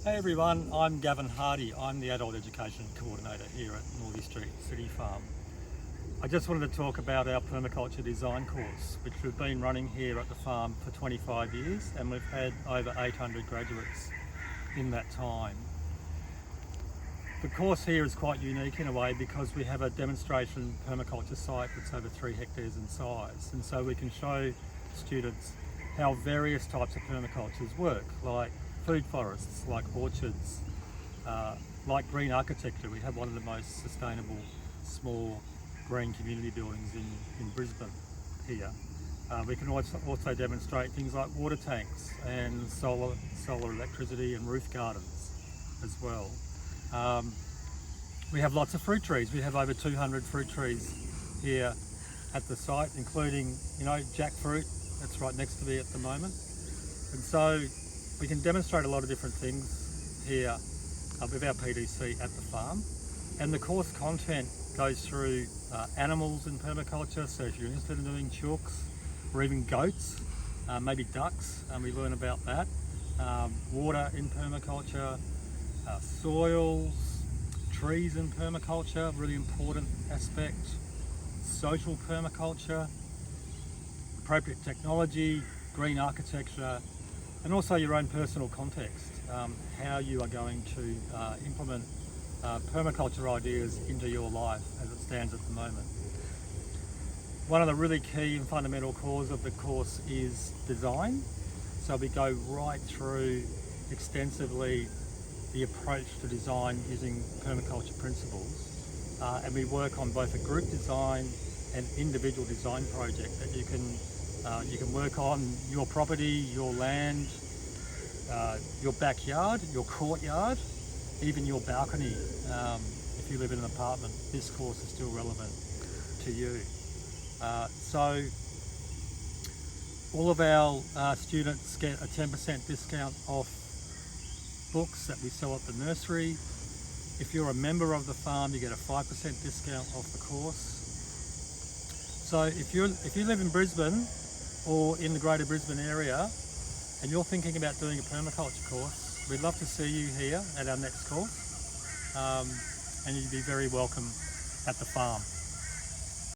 Hey everyone, I'm Gavin Hardy. I'm the Adult Education Coordinator here at Northey Street City Farm. I just wanted to talk about our Permaculture Design course, which we've been running here at the farm for 25 years, and we've had over 800 graduates in that time. The course here is quite unique in a way because we have a demonstration permaculture site that's over 3 hectares in size, and so we can show students how various types of permacultures work, like food forests, like orchards, like green architecture. We have one of the most sustainable small green community buildings in Brisbane here. We can also demonstrate things like water tanks and solar electricity and roof gardens as well. We have lots of fruit trees. We have over 200 fruit trees here at the site, including, jackfruit that's right next to me at the moment. And so we can demonstrate a lot of different things here with our PDC at the farm. And the course content goes through animals in permaculture, so if you're interested in doing chooks or even goats, maybe ducks, we learn about that. Water in permaculture, soils, trees in permaculture, really important aspect, social permaculture, appropriate technology, green architecture, and also your own personal context, how you are going to implement permaculture ideas into your life as it stands at the moment. One of the really key and fundamental cores of the course is design. So we go right through extensively the approach to design using permaculture principles, and we work on both a group design and individual design project that you can work on your property, your land, your backyard, your courtyard, even your balcony. If you live in an apartment, this course is still relevant to you. So all of our students get a 10% discount off books that we sell at the nursery. If you're a member of the farm, you get a 5% discount off the course. So if you live in Brisbane or in the greater Brisbane area and you're thinking about doing a permaculture course, we'd love to see you here at our next course, and you'd be very welcome at the farm.